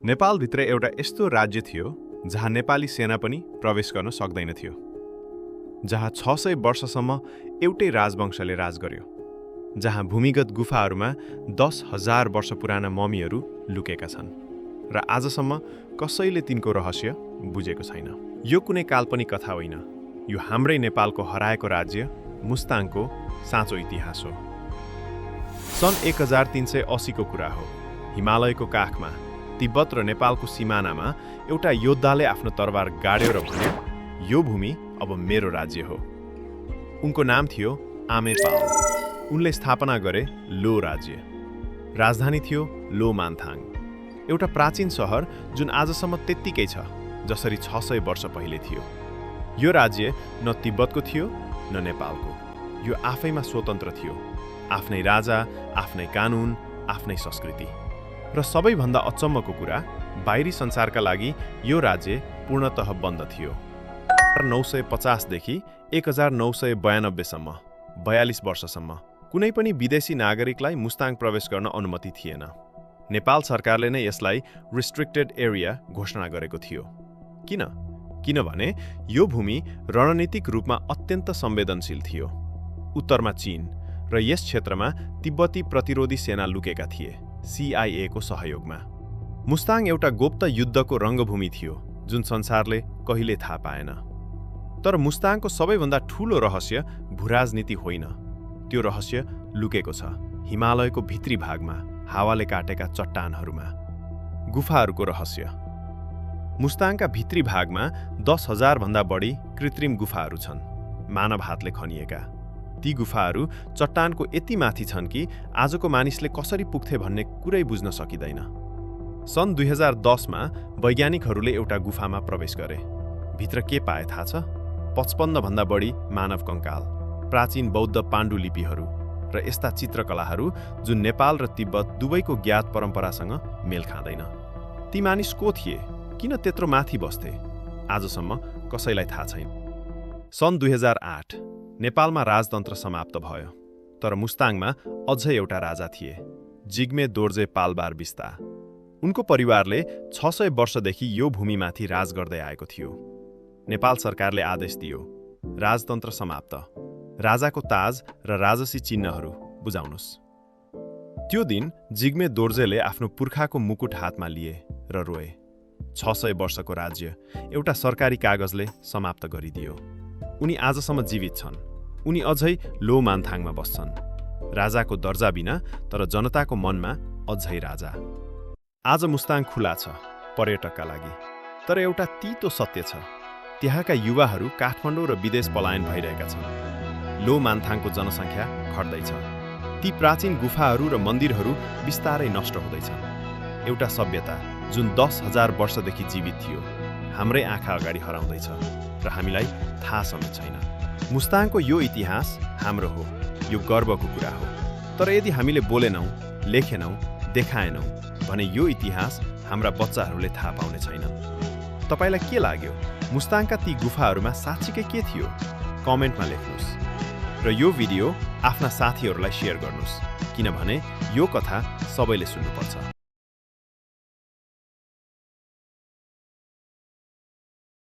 नेपालभित्र एउटा यस्तो राज्य थियो जहाँ नेपाली सेना पनि प्रवेश गर्न सक्दैन थियो, जहाँ 600 वर्षसम्म एउटै राजवंशले राज गर्यो, जहाँ भूमिगत गुफाहरूमा 10,000 वर्ष पुराना ममीहरू लुकेका छन् र आजसम्म कसैले तिनको रहस्य बुझेको छैन। यो कुनै काल्पनिक कथा होइन, यो हाम्रै नेपालको हराएको राज्य मुस्ताङको साँचो इतिहास हो। सन् 1380 को कुरा हो। हिमालयको काखमा तिब्बत र नेपालको सिमानामा एउटा योद्धाले आफ्नो तरबार गाड्यो र भन्यो, यो भूमि अब मेरो राज्य हो। उनको नाम थियो आमे पाल। उनले स्थापना गरे लो राज्य। राजधानी थियो लो मान्थाङ, एउटा प्राचीन सहर जुन आजसम्म त्यत्तिकै छ जसरी 600 वर्ष पहिले थियो। यो राज्य न तिब्बतको थियो न नेपालको। यो आफैमा स्वतन्त्र थियो, आफ्नै राजा, आफ्नै कानुन, आफ्नै संस्कृति। र सबैभन्दा अचम्मको कुरा, बाहिरी संसारका लागि यो राज्य पूर्णतः बन्द थियो। 950 देखि 1992 सम्म 42 वर्षसम्म कुनै पनि विदेशी नागरिकलाई मुस्ताङ प्रवेश गर्न अनुमति थिएन। नेपाल सरकारले नै यसलाई रिस्ट्रिक्टेड एरिया घोषणा गरेको थियो। किनभने यो भूमि रणनीतिक रूपमा अत्यन्त संवेदनशील थियो। उत्तरमा चीन र यस क्षेत्रमा तिब्बती प्रतिरोधी सेना लुकेका थिए, CIA को सहयोगमा। मुस्ताङ एउटा गुप्त युद्धको रङ्गभूमि थियो जुन संसारले कहिले थाहा पाएन। तर मुस्ताङको सबैभन्दा ठूलो रहस्य भूराजनीति होइन, त्यो रहस्य लुकेको छ हिमालयको भित्री भागमा हावाले काटेका चट्टानहरूमा। गुफाहरूको रहस्य। मुस्ताङका भित्री भागमा 10,000 भन्दा बढी कृत्रिम गुफाहरू छन्, मानव हातले खनिएका। ती गुफाहरू चट्टानको यति माथि छन् कि आजको मानिसले कसरी पुग्थे भन्ने कुरै बुझ्न सकिँदैन। सन् 2010 मा वैज्ञानिकहरूले एउटा गुफामा प्रवेश गरे। भित्र के पाए थाहा छ? 55 भन्दा बढी मानव कङ्काल, प्राचीन बौद्ध पाण्डुलिपिहरू र यस्ता चित्रकलाहरू जुन नेपाल र तिब्बत दुवैको ज्ञात परम्परासँग मेल खाँदैन। ती मानिस को थिए? किन त्यत्रो माथि बस्थे? आजसम्म कसैलाई थाहा छैन। सन् 2008 नेपालमा राजतन्त्र समाप्त भयो, तर मुस्ताङमा अझै एउटा राजा थिए, जिग्मे दोर्जे पालबार बिस्ता। उनको परिवारले 600 वर्षदेखि यो भूमिमाथि राज गर्दै आएको थियो। नेपाल सरकारले आदेश दियो, राजतन्त्र समाप्त, राजाको ताज र राजसी चिन्हहरू बुझाउनुस्। त्यो दिन जिग्मे दोर्जेले आफ्नो पुर्खाको मुकुट हातमा लिए र रोए। 600 वर्षको राज्य एउटा सरकारी कागजले समाप्त गरिदियो। उनी आजसम्म जीवित छन्। उनी अझै लो मान्थाङमा बस्छन्, राजाको दर्जा बिना, तर जनताको मनमा अझै राजा। आज मुस्ताङ खुला छ पर्यटकका लागि, तर एउटा तीतो सत्य छ, त्यहाँका युवाहरू काठमाडौँ र विदेश पलायन भइरहेका छन्। लो मान्थाङको जनसङ्ख्या घट्दैछ। ती प्राचीन गुफाहरू र मन्दिरहरू बिस्तारै नष्ट हुँदैछन्। एउटा सभ्यता जुन 10,000 वर्षदेखि जीवित थियो हाम्रै आँखा अगाडि हराउँदैछ र हामीलाई थाहा समेत छैन। मुस्ताङको यो इतिहास हाम्रो हो, यो गर्वको कुरा हो। तर यदि हामीले बोलेनौँ, लेखेनौँ, देखाएनौँ भने यो इतिहास हाम्रा बच्चाहरूले थाहा पाउने छैनन्। तपाईलाई के लाग्यो? मुस्ताङका ती गुफाहरूमा साँच्चीकै के थियो? कमेन्टमा लेख्नुहोस् र यो भिडियो आफ्ना साथीहरूलाई सेयर गर्नुहोस्, किनभने यो कथा सबैले सुन्नुपर्छ।